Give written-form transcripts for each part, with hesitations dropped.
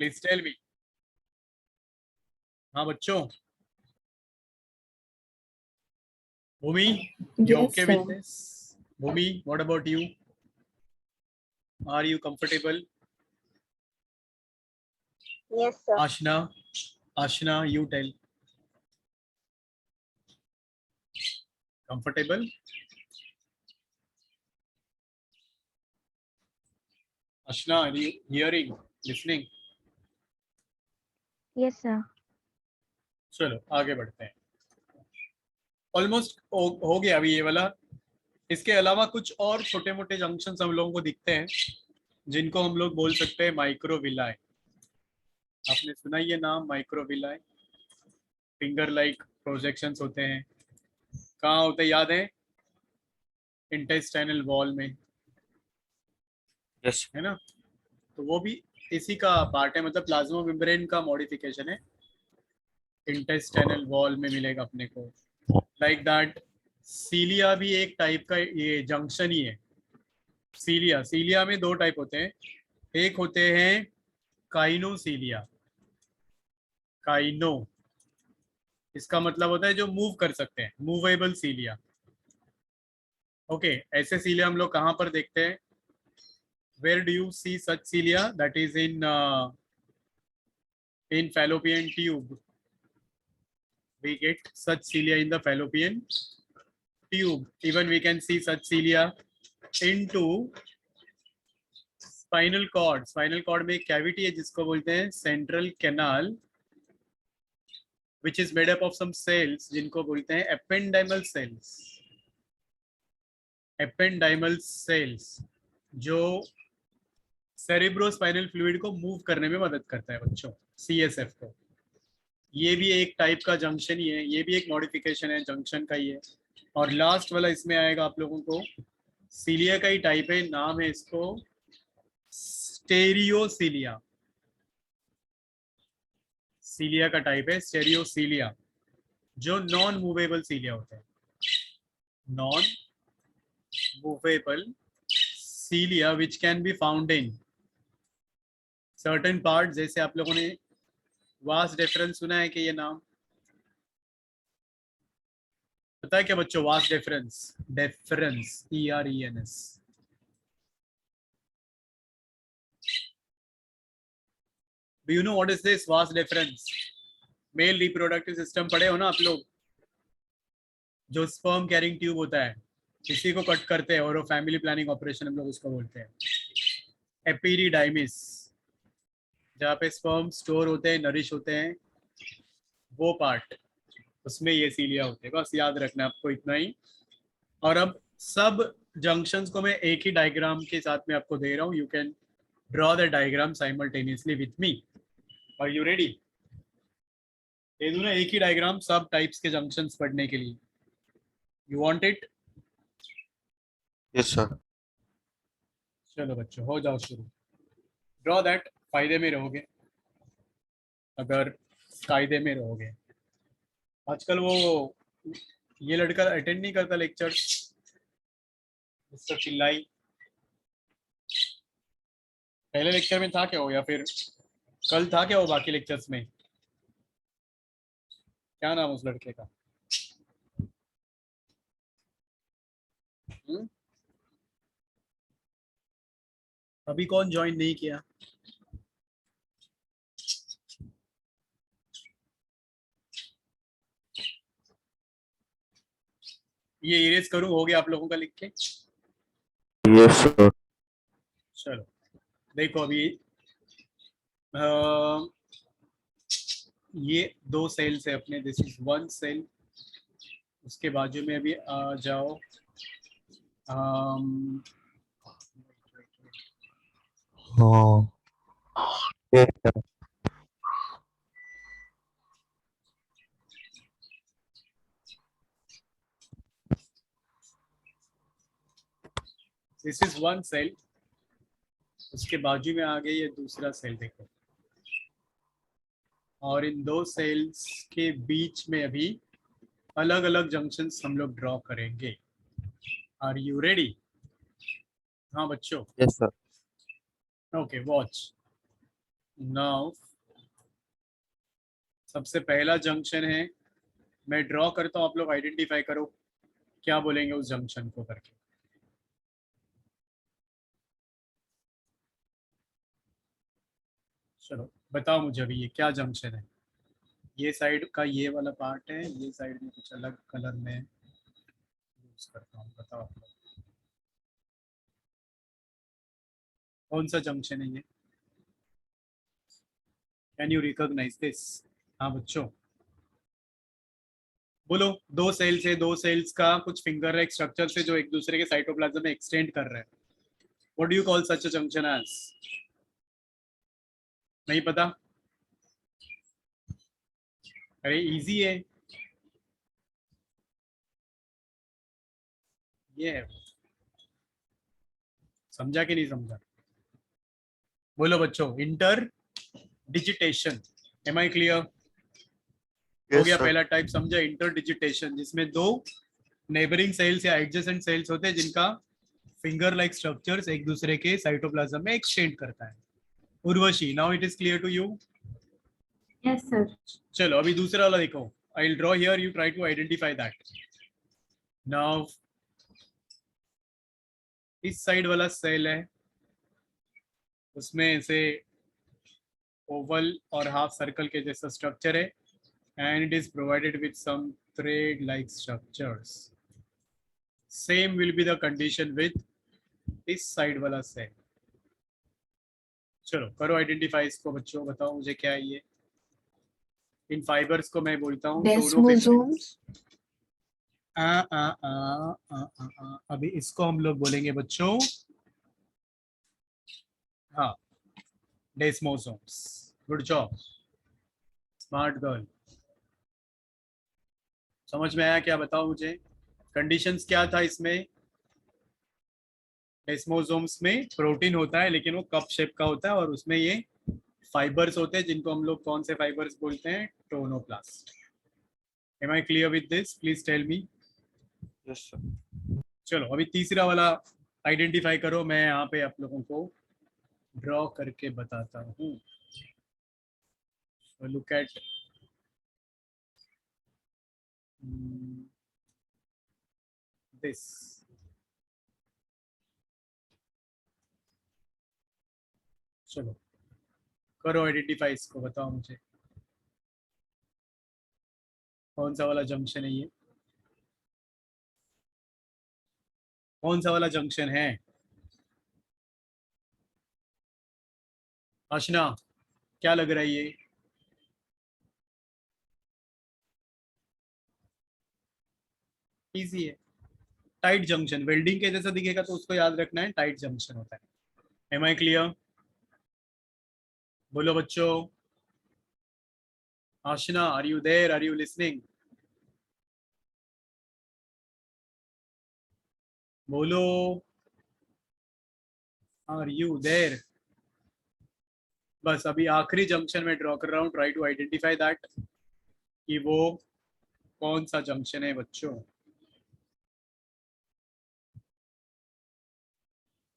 Please tell मी। हाँ बच्चों, भूमि, you Yes, okay sir. with this? Bhumi, what about you? Are you comfortable? Yes, sir. Ashna, you tell. Comfortable? Ashna, are you hearing, listening? Yes, sir. चलो आगे बढ़ते हैं। Almost हो गया अभी ये वाला। इसके अलावा कुछ और छोटे मोटे जंक्शंस हम लोगों को दिखते हैं जिनको हम लोग बोल सकते हैं माइक्रोविलाई। आपने सुना ये नाम माइक्रोविलाई? फिंगर लाइक प्रोजेक्शंस होते हैं। कहाँ होते हैं याद है? इंटेस्टाइनल वॉल में, यस है ना? तो वो भी इसी का पार्ट है, मतलब प्लाज्मा मेम्ब्रेन का मॉडिफिकेशन है। इंटेस्टाइनल वॉल में मिलेगा अपने को। लाइक दैट सीलिया भी एक टाइप का ये जंक्शन ही है। सीलिया में दो टाइप होते हैं। एक होते हैं काइनोसीलिया। काइनो इसका मतलब होता है जो मूव कर सकते हैं, मूवेबल सीलिया। ओके, ऐसे सीलिया हम लोग कहाँ पर देखते हैं? Where do you see such cilia? That is in fallopian tube. We get such cilia in the fallopian tube. Even we can see such cilia into spinal cord. Spinal cord में एक cavity है जिसको बोलते हैं central canal, which is made up of some cells जिनको बोलते हैं ependymal cells. Ependymal cells जो cerebrospinal fluid को मूव करने में मदद करता है बच्चों, CSF को। ये भी एक टाइप का जंक्शन ही है, ये भी एक मॉडिफिकेशन है जंक्शन का ही है। और लास्ट वाला इसमें आएगा आप लोगों को, सीलिया का ही टाइप है, नाम है इसको स्टेरियोसीलिया। सीलिया का टाइप है स्टेरियोसीलिया, जो नॉन मूवेबल सीलिया होते हैं। Non movable cilia which can be found in certain part. जैसे आप लोगों ने वास डेफरेंस सुना है कि ये नाम पता है क्या बच्चों? Vas deferens, deference ERENS। Do you know what is this vas deferens? Male reproductive system पढ़े हो ना आप लोग? जो स्पर्म कैरिंग ट्यूब होता है, इसी को कट करते हैं और वो फैमिली प्लानिंग ऑपरेशन हम लोग उसको बोलते हैं एपिडिडाइमिस। जहाँ पे स्पर्म स्टोर होते हैं, नरिश होते हैं, वो पार्ट, उसमें ये सीलिया होते हैं। बस याद रखना आपको इतना ही। और अब सब जंक्शंस को मैं एक ही डायग्राम के साथ में आपको दे रहा हूँ। You can draw the diagram simultaneously with me. Are you ready? दे दूं ना एक ही डायग्राम सब टाइप्स के जंक्शंस पढ़ने के लिए? You want it? Yes sir. चलो बच्चों हो जाओ शुरू। Draw that. फायदे में रहोगे अगर कायदे में रहोगे। आजकल वो ये लड़का अटेंड नहीं करता लेक्चर, मिस्टर चिल्लाई। पहले लेक्चर में था क्या वो, या फिर कल था क्या वो बाकी लेक्चर्स में? क्या नाम उस लड़के का? अभी कौन ज्वाइन नहीं किया? ये इरेज करूं? हो गया आप लोगों का लिख के? Yes sir. चलो देखो अभी ये दो सेल्स है अपने। This is one cell. उसके बाजू में अभी आ जाओ। हाँ yes sir. This is one cell. उसके बाजू में आ गई ये दूसरा सेल, देखो। और इन दो सेल्स के बीच में अभी अलग अलग जंक्शंस हम लोग ड्रॉ करेंगे। Are you ready? हाँ बच्चों। Yes sir. Okay watch. Now सबसे पहला जंक्शन है, मैं ड्रॉ करता हूँ, आप लोग आइडेंटिफाई करो क्या बोलेंगे उस जंक्शन को करके। चलो बताओ मुझे अभी ये क्या जंक्शन है। ये साइड का ये वाला पार्ट है, ये साइड में कुछ अलग कलर में यूज करता हूँ, बताओ आप लोग कौन सा जंक्शन है ये। Can you recognise this? हाँ बच्चों बोलो। दो सेल्स है, दो सेल्स का कुछ फिंगर एक स्ट्रक्चर से जो एक दूसरे के साइटोप्लाज्म में एक्सटेंड कर रहे हैं। What do you call such a junction as? नहीं पता? अरे इजी है, ये है। समझा कि नहीं समझा? बोलो बच्चों, interdigitation. Am I clear? हो Yes, गया sir. पहला टाइप समझा, इंटर डिजिटेशन, जिसमें दो नेबरिंग सेल्स या एडजेसेंट सेल्स होते हैं जिनका फिंगर लाइक स्ट्रक्चर्स एक दूसरे के साइटोप्लाज्म में एक्सटेंड करता है। Urvashi, now it is clear to you? Yes, sir. चलो अभी दूसरा वाला देखो। I will draw here, you try to identify that. Now इस साइड वाला सेल है, उसमें से ओवल और हाफ सर्कल के जैसा स्ट्रक्चर है, and it is provided with some thread like structures. Same will be the condition with इस साइड वाला सेल। चलो करो आइडेंटिफाई इसको बच्चों, बताओ मुझे क्या है ये। इन फाइबर्स को मैं बोलता हूँ Desmosomes. अभी इसको हम लोग बोलेंगे बच्चों, हाँ, desmosomes. Good job, smart girl. समझ में आया क्या? बताओ मुझे कंडीशंस क्या था इसमें। डेस्मोसोम्स में प्रोटीन होता है लेकिन वो कप शेप का होता है, और उसमें ये फाइबर्स होते हैं जिनको हम लोग कौन से फाइबर्स बोलते हैं? Tonoplast. Am I clear with this? Please tell me. Yes, sir. चलो अभी तीसरा वाला आइडेंटिफाई करो, मैं यहाँ पे आप लोगों को ड्रॉ करके बताता हूँ। Look at this. चलो करो आइडेंटिफाई इसको, बताओ मुझे कौन सा वाला जंक्शन है ये, कौन सा वाला जंक्शन है? आशना क्या लग रहा है ये? इजी है, टाइट जंक्शन। वेल्डिंग के जैसा दिखेगा तो उसको याद रखना है, टाइट जंक्शन होता है। Am I clear? बोलो बच्चों। Aashna, are you there? Are you listening? बोलो, आर यू देयर? बस अभी आखिरी जंक्शन में ड्रॉ कर रहा हूँ, ट्राई टू आइडेंटिफाई दैट कि वो कौन सा जंक्शन है बच्चों।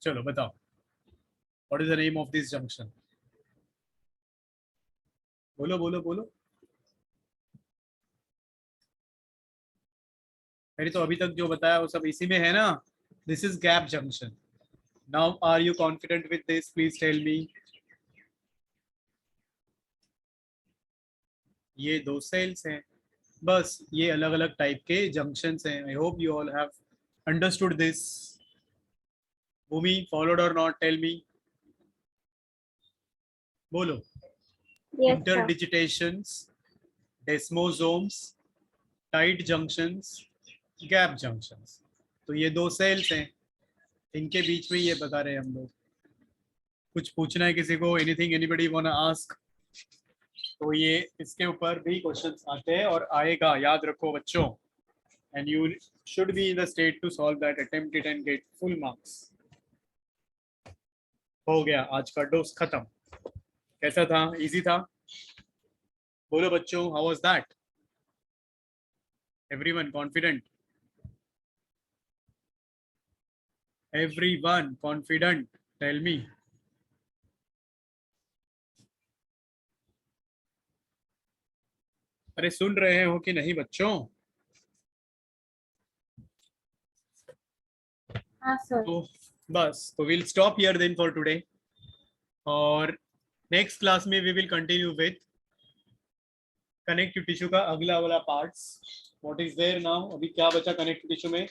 चलो बताओ, what is the name of this junction? बोलो बोलो बोलो। मैंने तो अभी तक जो बताया वो सब इसी में है ना। This is gap junction. Now are you confident with this? Please tell me. ये दो सेल्स हैं, बस ये अलग अलग टाइप के जंक्शंस हैं। I hope you all have understood this. Bhumi, followed और नॉट? Tell me. बोलो। Yes, sir. Interdigitations, desmosomes, tight junctions, gap junctions. तो ये दो सेल्स हैं, इनके बीच में ये बता रहे हैं हम लोग। कुछ पूछना है किसी को? Anything anybody want to ask? तो ये इसके ऊपर भी क्वेश्चंस आते हैं और आएगा, याद रखो बच्चों। And you should be in the state to solve that, attempt it and get full marks. हो गया, आज का डोज खत्म। कैसा था? इजी था? बोलो बच्चों, how was that? Everyone confident? Everyone confident? Tell me. अरे सुन रहे हो कि नहीं बच्चों? हाँ सर. तो बस, तो will stop here then for today, और नेक्स्ट क्लास में we will continue with connective tissue का अगला वाला parts. What is there now? अभी क्या बचा कनेक्टिव टिश्यू में?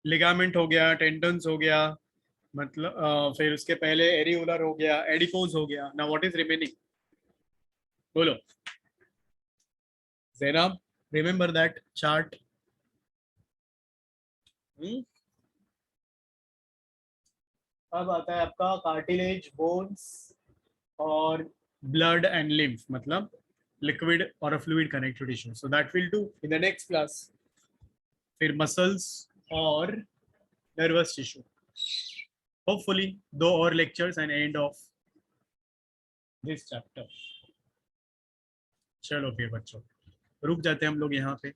लिगामेंट हो गया, टेंडन्स हो गया, मतलब फिर उसके पहले एरियोलर हो गया, एडिपोज हो गया. Now what is remaining? बोलो जैनब, रिमेंबर दैट चार्ट. अब आता है आपका कार्टिलेज, बोन्स और ब्लड एंड लिम्फ, मतलब लिक्विड और fluid connective tissue. So that will do in the next class. फिर मसल्स और नर्वस टिश्यू. होपफुली 2 और lectures and end of this chapter. चलो फिर बच्चों, रुक जाते हैं हम लोग यहाँ पे.